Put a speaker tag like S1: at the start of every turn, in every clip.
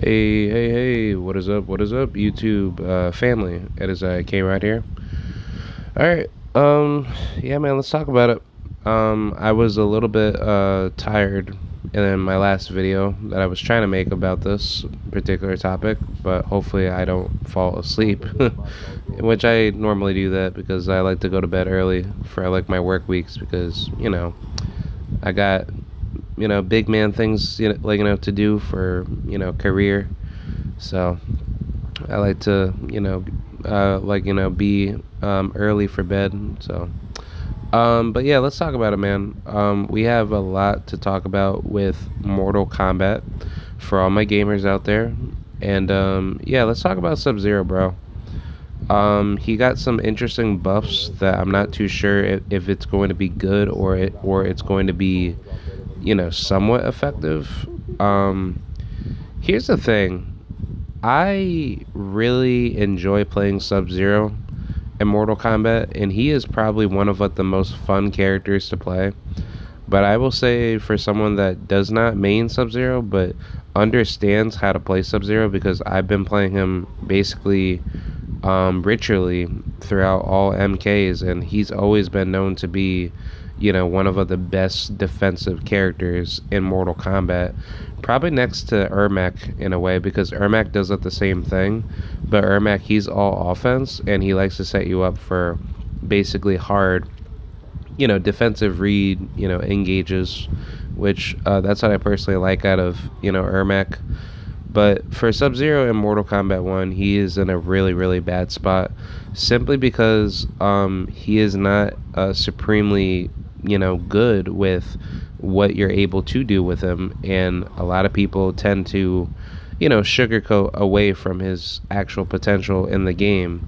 S1: Hey, what is up, YouTube family? It is K right here. Alright, yeah, man, let's talk about it. I was a little bit tired in my last video that I was trying to make about this particular topic, but hopefully I don't fall asleep, which I normally do that because I like to go to bed early for like my work weeks because, I got big man things to do for career. So I like to be early for bed. So but yeah, let's talk about it, man. We have a lot to talk about with Mortal Kombat for all my gamers out there. And yeah, let's talk about Sub-Zero, bro. He got some interesting buffs that I'm not too sure if it's going to be good or it's going to be, somewhat effective. Here's the thing. I really enjoy playing Sub-Zero in Mortal Kombat, and he is probably one of the most fun characters to play. But I will say, for someone that does not main Sub-Zero but understands how to play Sub-Zero, because I've been playing him basically ritually throughout all MKs, and he's always been known to be, one of the best defensive characters in Mortal Kombat. Probably next to Ermac in a way, because Ermac does it the same thing, but Ermac, he's all offense, and he likes to set you up for basically hard, defensive read, engages, which that's what I personally like out of, Ermac. But for Sub-Zero in Mortal Kombat 1, he is in a really, really bad spot, simply because he is not supremely, good with what you're able to do with him, and a lot of people tend to, sugarcoat away from his actual potential in the game,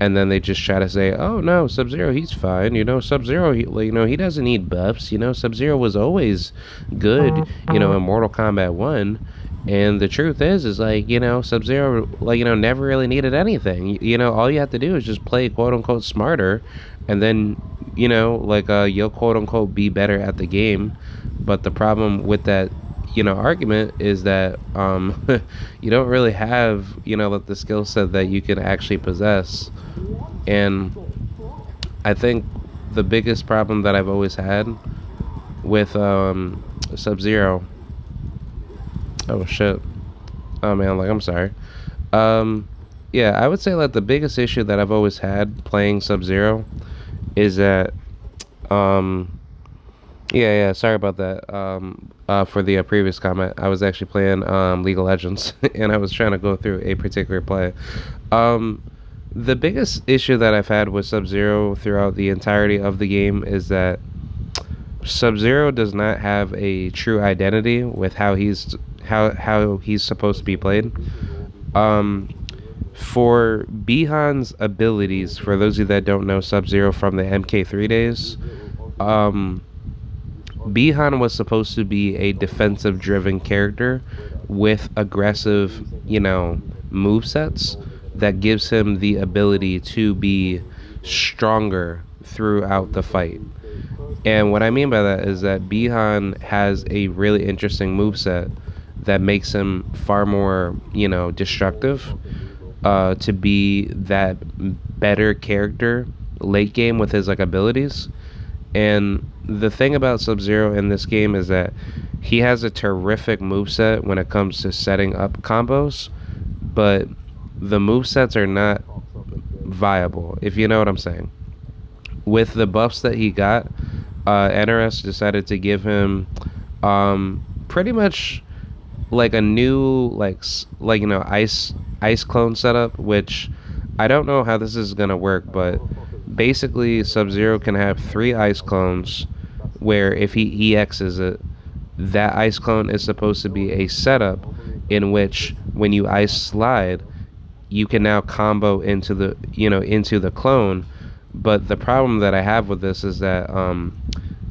S1: and then they just try to say, oh no, Sub-Zero, he's fine, Sub-Zero, he doesn't need buffs, Sub-Zero was always good, in Mortal Kombat 1. And the truth is like, Sub-Zero, never really needed anything. All you have to do is just play quote-unquote smarter, and then, you'll quote-unquote be better at the game. But the problem with that, argument is that you don't really have, the skill set that you can actually possess. And I think the biggest problem that I've always had with Sub-Zero... Oh shit. Oh man, I'm sorry. Yeah, I would say the biggest issue that I've always had playing Sub-Zero is that yeah, sorry about that. For the previous comment, I was actually playing League of Legends and I was trying to go through a particular play. The biggest issue that I've had with Sub-Zero throughout the entirety of the game is that Sub-Zero does not have a true identity with how he's supposed to be played. For Bihan's abilities, for those of you that don't know Sub-Zero from the MK3 days, Bihan was supposed to be a defensive driven character with aggressive, movesets that gives him the ability to be stronger throughout the fight. And what I mean by that is that Bihan has a really interesting moveset that makes him far more, destructive, to be that better character late game with his abilities. And the thing about Sub-Zero in this game is that he has a terrific moveset when it comes to setting up combos, but the movesets are not viable, if you know what I'm saying. With the buffs that he got, NRS decided to give him pretty much a new ice clone setup, which I don't know how this is gonna work, but basically Sub-Zero can have 3 ice clones where if he EXs it, that ice clone is supposed to be a setup in which when you ice slide, you can now combo into the clone. But the problem that I have with this is that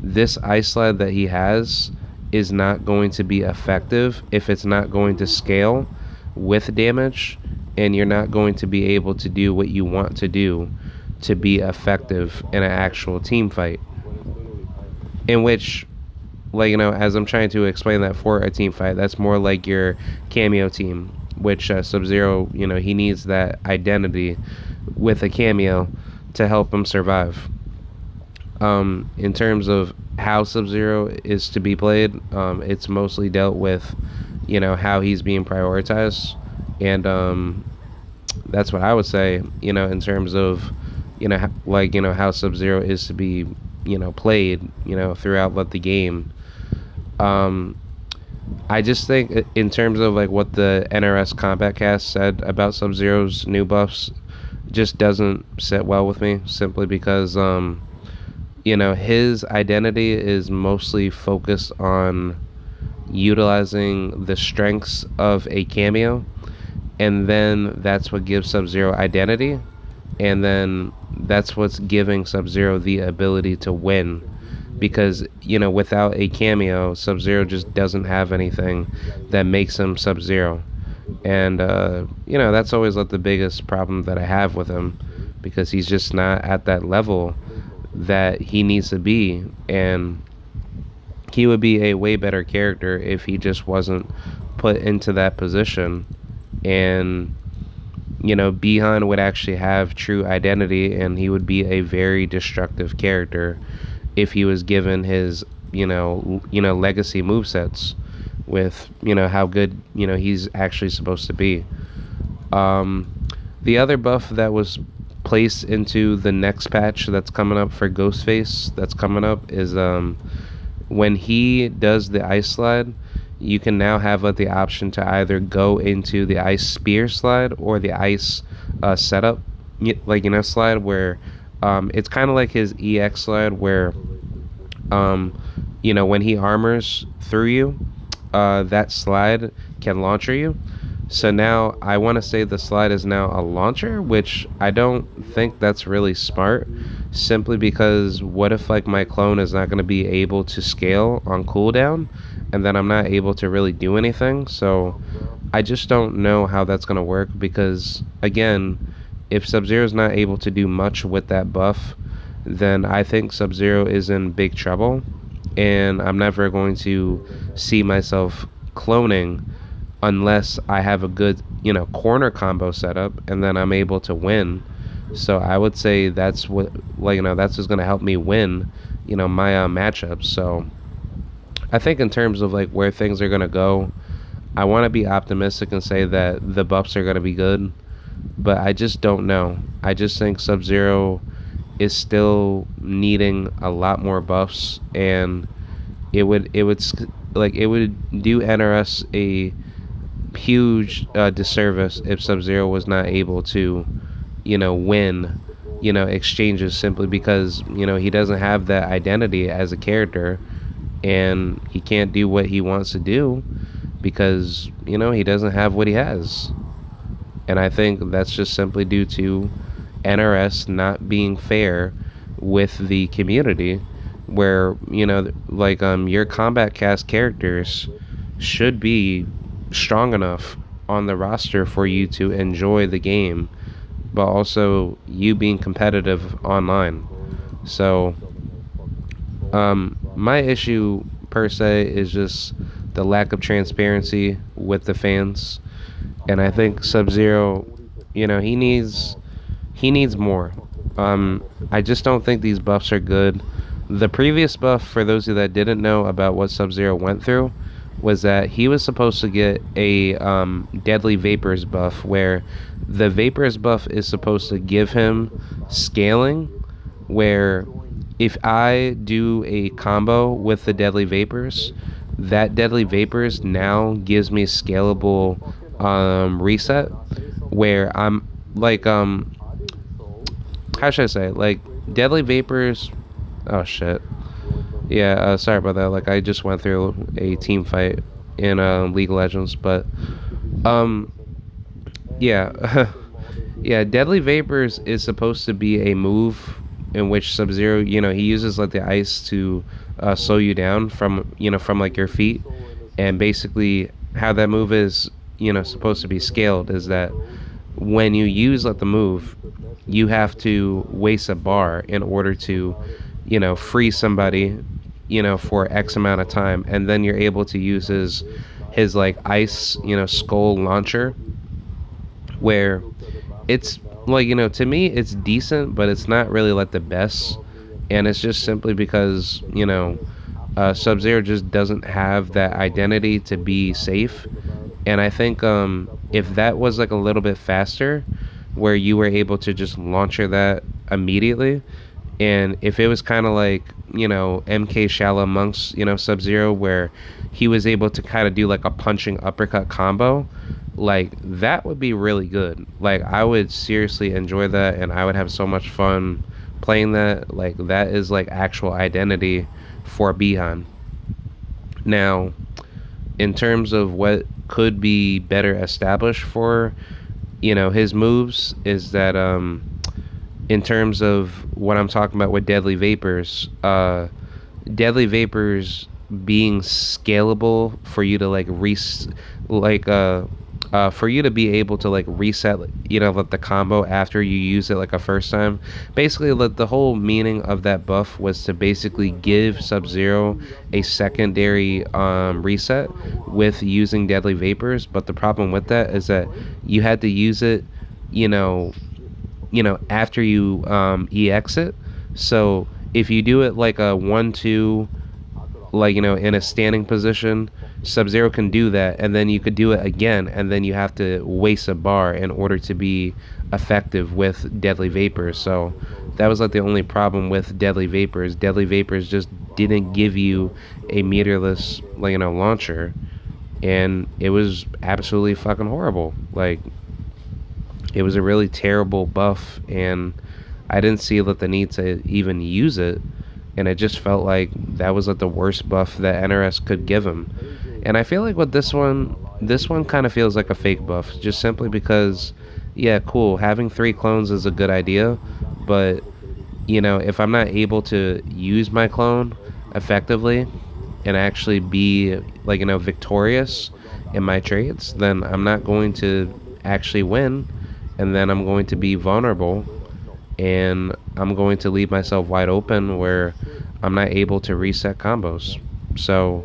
S1: this ice slide that he has is not going to be effective if it's not going to scale with damage, and you're not going to be able to do what you want to do to be effective in an actual team fight. In which, as I'm trying to explain that for a team fight, that's more like your cameo team. which Sub-Zero, he needs that identity with a cameo to help him survive. In terms of how Sub-Zero is to be played, it's mostly dealt with, how he's being prioritized, and that's what I would say, in terms of, how Sub-Zero is to be, played, throughout the game. Um, I just think in terms of like what the NRS Combat Cast said about Sub-Zero's new buffs, just doesn't sit well with me, simply because his identity is mostly focused on utilizing the strengths of a cameo, and then that's what gives Sub-Zero identity, and then that's what's giving Sub-Zero the ability to win. Because, without a cameo, Sub-Zero just doesn't have anything that makes him Sub-Zero. And, that's always the biggest problem that I have with him, because he's just not at that level that he needs to be. And he would be a way better character if he just wasn't put into that position. And, Bihan would actually have true identity, and he would be a very destructive character if he was given his legacy movesets with how good he's actually supposed to be. The other buff that was placed into the next patch that's coming up for Ghostface that's coming up is when he does the ice slide, you can now have the option to either go into the ice spear slide or the ice setup slide, where it's kind of like his EX slide, where when he armors through you, that slide can launcher you. So now I want to say the slide is now a launcher, which I don't think that's really smart, simply because what if my clone is not going to be able to scale on cooldown, and then I'm not able to really do anything? So I just don't know how that's going to work, because again, if Sub-Zero is not able to do much with that buff, then I think Sub-Zero is in big trouble, and I'm never going to see myself cloning unless I have a good, corner combo setup, and then I'm able to win. So I would say that's what, that's what's going to help me win, my matchups. So I think in terms of where things are going to go, I want to be optimistic and say that the buffs are going to be good, but I just don't know. I just think Sub-Zero is still needing a lot more buffs, and it would do NRS a huge disservice if Sub-Zero was not able to win exchanges, simply because he doesn't have that identity as a character, and he can't do what he wants to do because he doesn't have what he has. And I think that's just simply due to NRS not being fair with the community, where your combat cast characters should be strong enough on the roster for you to enjoy the game, but also you being competitive online. So my issue per se is just the lack of transparency with the fans, and I think Sub-Zero, he needs more. I just don't think these buffs are good. The previous buff, for those of you that didn't know about what Sub-Zero went through, was that he was supposed to get a Deadly Vapors buff, where the Vapors buff is supposed to give him scaling, where if I do a combo with the Deadly Vapors, that Deadly Vapors now gives me scalable reset, where I'm how should I say, Deadly Vapors, oh shit, yeah, sorry about that. I just went through a team fight in League of Legends, but yeah, yeah. Deadly Vapors is supposed to be a move in which Sub-Zero, he uses the ice to slow you down from your feet, and basically how that move is supposed to be scaled is that when you use the move, you have to waste a bar in order to free somebody for X amount of time, and then you're able to use his his like ice, skull launcher, where it's like, to me it's decent, but it's not really like the best. And it's just simply because, Sub-Zero just doesn't have that identity to be safe. And I think if that was like a little bit faster, where you were able to just launcher that immediately, and if it was kind of like, MK Shallow Monk's, Sub-Zero, where he was able to kind of do like a punching uppercut combo, like that would be really good. Like I would seriously enjoy that, and I would have so much fun playing that. Like that is like actual identity for Bihan. Now, in terms of what could be better established for, his moves, is that in terms of what I'm talking about with Deadly Vapors, Deadly Vapors being scalable for you to like like for you to be able to like reset, like the combo after you use it like a first time. Basically, like the whole meaning of that buff was to basically give Sub-Zero a secondary reset with using Deadly Vapors. But the problem with that is that you had to use it, after you EX it. So if you do it like a 1-2, like, in a standing position, Sub-Zero can do that, and then you could do it again, and then you have to waste a bar in order to be effective with Deadly Vapors. So that was like the only problem with Deadly Vapors. Deadly Vapors just didn't give you a meterless, like, launcher, and it was absolutely fucking horrible. Like, it was a really terrible buff, and I didn't see the need to even use it. And it just felt like that was like the worst buff that NRS could give him. And I feel like with this one kind of feels like a fake buff, just simply because, yeah, cool, having 3 clones is a good idea, but if I'm not able to use my clone effectively and actually be like, victorious in my traits, then I'm not going to actually win, and then I'm going to be vulnerable, and I'm going to leave myself wide open where I'm not able to reset combos. So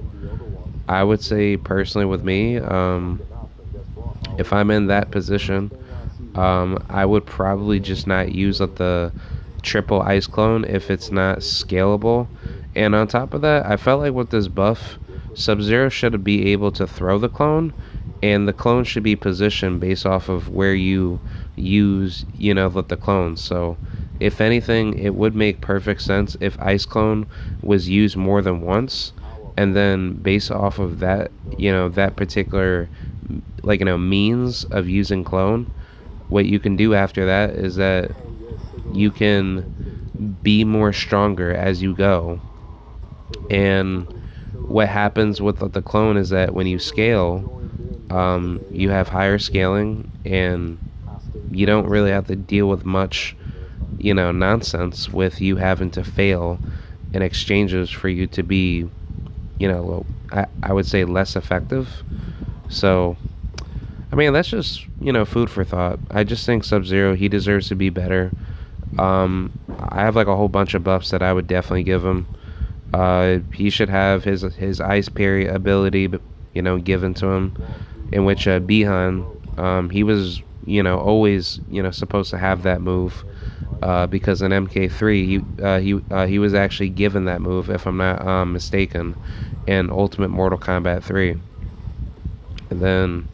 S1: I would say personally with me, if I'm in that position, I would probably just not use the triple ice clone if it's not scalable. And on top of that, I felt like with this buff, Sub-Zero should be able to throw the clone, and the clone should be positioned based off of where you use, the clones. So if anything, it would make perfect sense if ice clone was used more than once, and then based off of that, that particular, like, means of using clone, what you can do after that is that you can be more stronger as you go. And what happens with the clone is that when you scale, you have higher scaling, and you don't really have to deal with much, nonsense with you having to fail in exchanges for you to be, I would say less effective. So, I mean, that's just, food for thought. I just think Sub-Zero, he deserves to be better. I have like a whole bunch of buffs that I would definitely give him. He should have his ice parry ability, given to him, in which Bihan, he was, always, supposed to have that move, because in MK3 he was actually given that move, if I'm not mistaken, in Ultimate Mortal Kombat 3. And then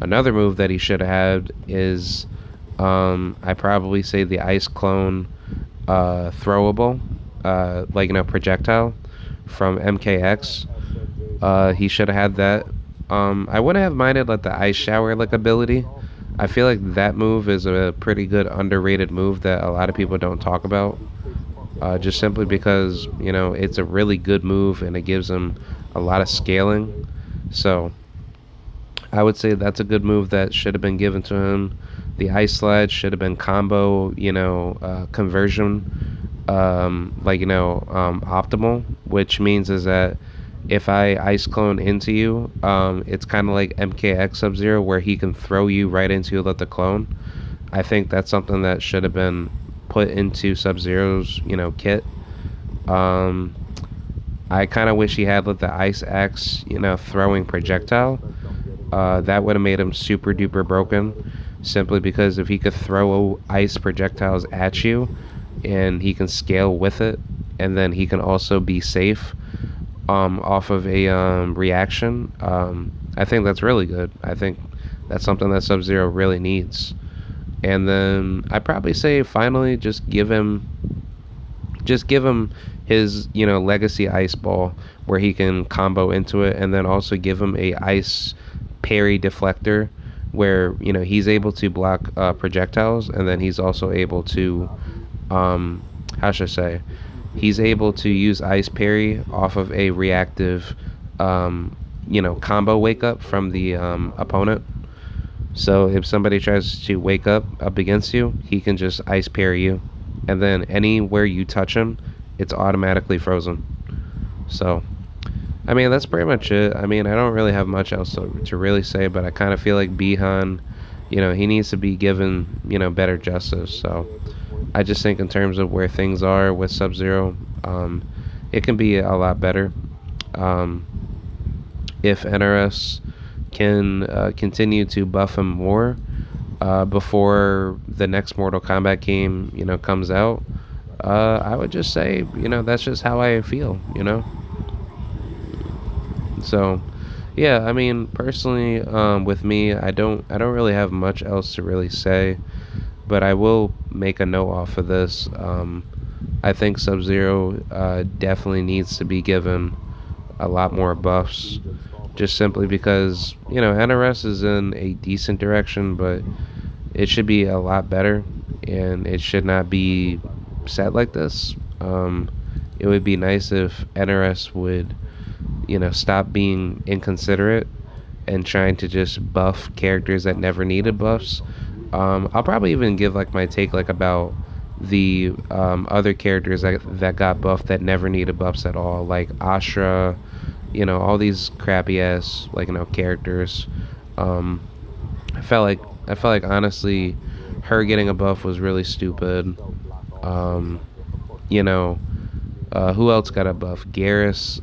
S1: another move that he should have had is, I probably say the ice clone throwable, like, projectile from MKX. He should have had that. I wouldn't have minded like the ice shower like ability. I feel like that move is a pretty good underrated move that a lot of people don't talk about, just simply because, it's a really good move and it gives him a lot of scaling. So I would say that's a good move that should have been given to him. The ice slide should have been combo, conversion, optimal, which means is that if I ice clone into you, it's kind of like MKX Sub-Zero, where he can throw you right into the clone. I think that's something that should have been put into Sub-Zero's, kit. I kind of wish he had like the ice axe, you know, throwing projectile. That would have made him super duper broken, simply because if he could throw ice projectiles at you and he can scale with it, and then he can also be safe off of a reaction. I think that's really good. I think that's something that Sub-Zero really needs. And then I'd probably say finally just give him his, you know, legacy ice ball where he can combo into it, and then also give him a ice parry deflector where, you know, he's able to block projectiles, and then he's also able to how should I say, he's able to use ice parry off of a reactive you know, combo wake up from the opponent. So if somebody tries to wake up against you, he can just ice parry you, and then anywhere you touch him, it's automatically frozen. So I mean, that's pretty much it. I mean, I don't really have much else to really say, but I kind of feel like Bihan, you know, he needs to be given, you know, better justice. So I just think in terms of where things are with Sub-Zero, it can be a lot better. If NRS can continue to buff him more before the next Mortal Kombat game, you know, comes out, I would just say, you know, that's just how I feel, you know. So yeah, I mean, personally, with me, I don't really have much else to really say, but I will make a note off of this. I think Sub-Zero definitely needs to be given a lot more buffs, just simply because, you know, NRS is in a decent direction, but it should be a lot better, and it should not be set like this. It would be nice if NRS would, you know, stop being inconsiderate and trying to just buff characters that never needed buffs. I'll probably even give like my take like about the other characters that got buffed that never needed buffs at all, like Ashra, you know, all these crappy ass, like, you know, characters. I felt like honestly her getting a buff was really stupid. You know, who else got a buff? Garrus,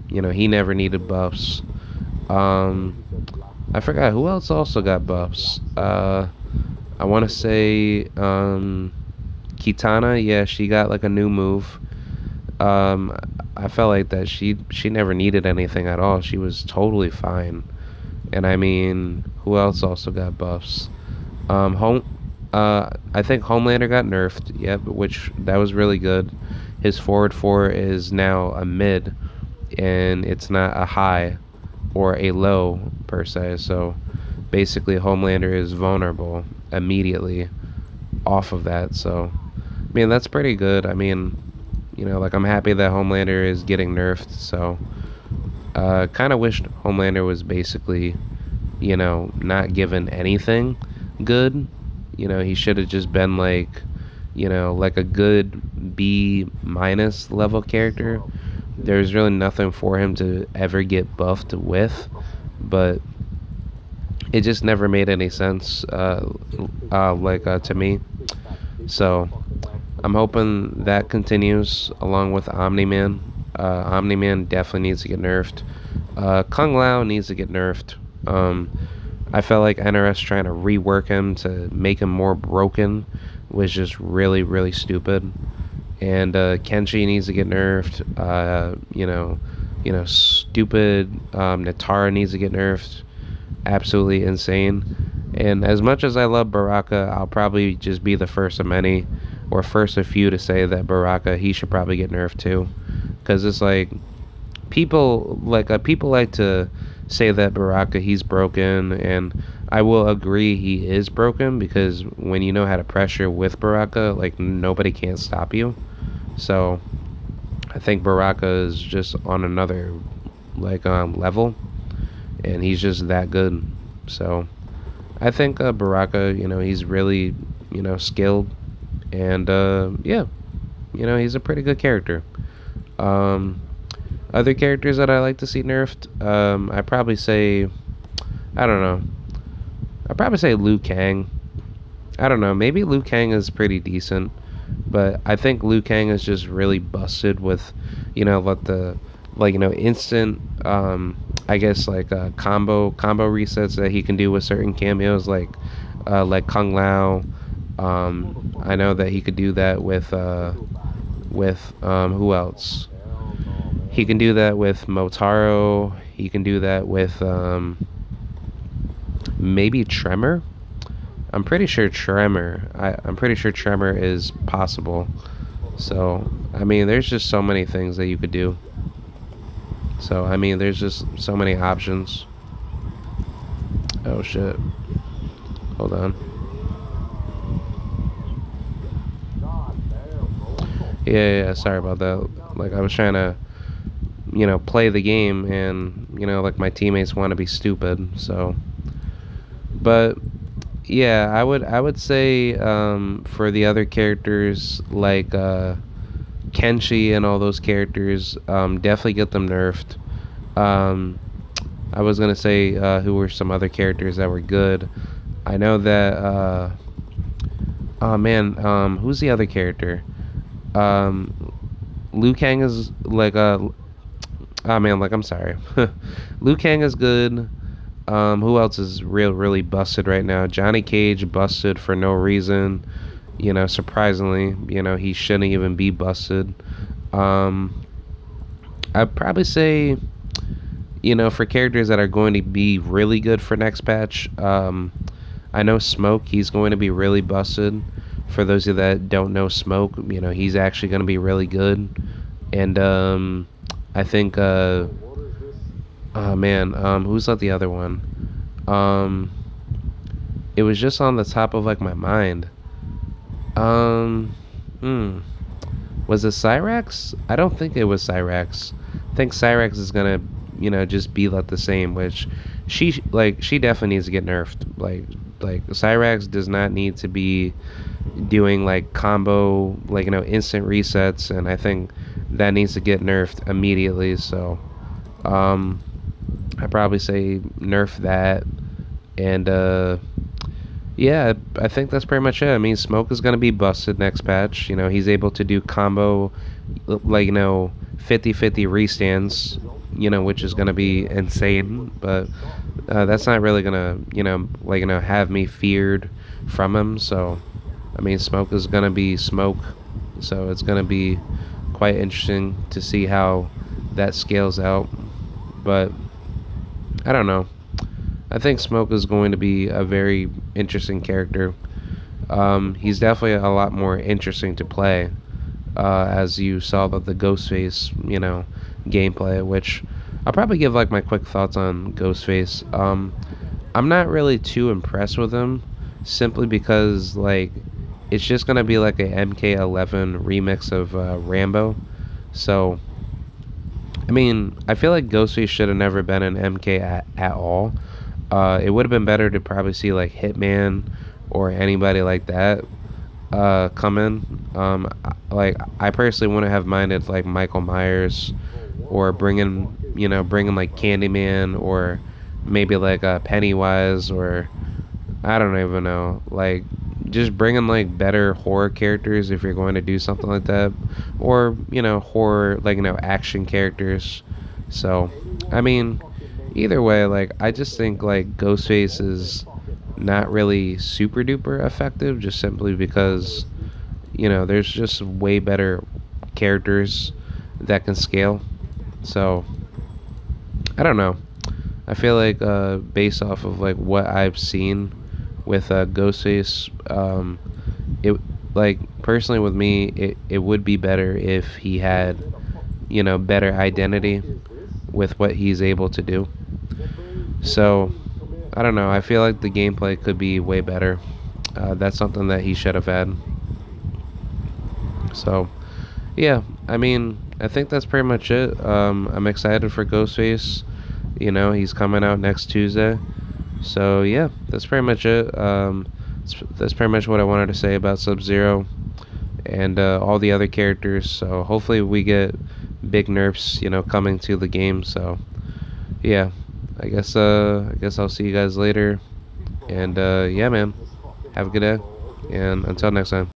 S1: you know, he never needed buffs. I forgot who else also got buffs. I want to say Kitana, yeah, she got like a new move. I felt like that she never needed anything at all. She was totally fine. And I mean, who else also got buffs? I think Homelander got nerfed, yep, which that was really good. His forward 4 is now a mid, and it's not a high or a low per se. So basically Homelander is vulnerable immediately off of that. So I mean, that's pretty good. I mean, you know, like, I'm happy that Homelander is getting nerfed. So kind of wished Homelander was basically, you know, not given anything good. You know, he should have just been like, you know, like a good B- level character. There's really nothing for him to ever get buffed with, but it just never made any sense to me. So I'm hoping that continues along with Omni-Man. Omni-Man definitely needs to get nerfed. Kung Lao needs to get nerfed. I felt like NRS trying to rework him to make him more broken was just really, really stupid. And Kenshi needs to get nerfed. You know, stupid Natara needs to get nerfed. Absolutely insane. And as much as I love Baraka, I'll probably just be the first of many, or first of few, to say that Baraka, he should probably get nerfed too. Because it's like, people like to say that Baraka, he's broken, and I will agree he is broken, because when you know how to pressure with Baraka, like, nobody can stop you. So I think Baraka is just on another like level, and he's just that good. So I think Baraka, you know, he's really, you know, skilled, and yeah, you know, he's a pretty good character. Other characters that I like to see nerfed, I probably say, I don't know, I'd probably say Liu Kang. I don't know, maybe Liu Kang is pretty decent. But I think Liu Kang is just really busted with, what the instant I guess combo resets that he can do with certain cameos like Kung Lao. I know that he could do that with who else? He can do that with Motaro. He can do that with maybe Tremor. I'm pretty sure Tremor. I'm pretty sure Tremor is possible. So I mean, there's just so many things that you could do. So I mean, there's just so many options. Oh shit. Hold on. Yeah, sorry about that. Like I was trying to, play the game, and like my teammates want to be stupid. So, but yeah, I would say for the other characters like Kenshi and all those characters, definitely get them nerfed. Um, I was gonna say who were some other characters that were good. I know that. Oh man, who's the other character? Um, Liu Kang is like oh man, like I'm sorry. Liu Kang is good. Who else is really busted right now? Johnny Cage busted for no reason. Surprisingly, he shouldn't even be busted. Um, I'd probably say, for characters that are going to be really good for next patch, I know Smoke, he's going to be really busted. For those of you that don't know Smoke, he's actually going to be really good. And I think, oh man, who's not the other one? It was just on the top of like my mind. Um, hmm. Was it Cyrax? I don't think it was Cyrax. I think Cyrax is gonna, just be like the same, which she definitely needs to get nerfed. Like Cyrax does not need to be doing like combo, instant resets, and I think that needs to get nerfed immediately. So, I probably say nerf that, and yeah, I think that's pretty much it. I mean, Smoke is gonna be busted next patch. He's able to do combo, 50-50 restands, which is gonna be insane. But that's not really gonna, have me feared from him. So, I mean, Smoke is gonna be Smoke. So it's gonna be quite interesting to see how that scales out. But I don't know. I think Smoke is going to be a very interesting character. He's definitely a lot more interesting to play, as you saw the Ghostface, gameplay, which I'll probably give like my quick thoughts on Ghostface. I'm not really too impressed with him, simply because like it's just gonna be like a MK11 remix of Rambo. So I mean, I feel like Ghostface should have never been an MK at all. It would have been better to probably see like Hitman or anybody like that come in. Like I personally wouldn't have minded like Michael Myers, or bringing like Candyman, or maybe like Pennywise, or I don't even know, like just bringing like better horror characters if you're going to do something like that, or horror action characters. So I mean, either way, like I just think like Ghostface is not really super duper effective, just simply because there's just way better characters that can scale. So I don't know. I feel like based off of like what I've seen with Ghostface, it like personally with me, it would be better if he had better identity with what he's able to do. So I don't know. I feel like the gameplay could be way better. That's something that he should have had. So yeah, I mean, I think that's pretty much it. I'm excited for Ghostface. He's coming out next Tuesday. So yeah, that's pretty much it. That's pretty much what I wanted to say about Sub-Zero and all the other characters. So hopefully we get big nerfs, coming to the game. So yeah, I guess I'll see you guys later. And yeah, man, have a good day, and until next time.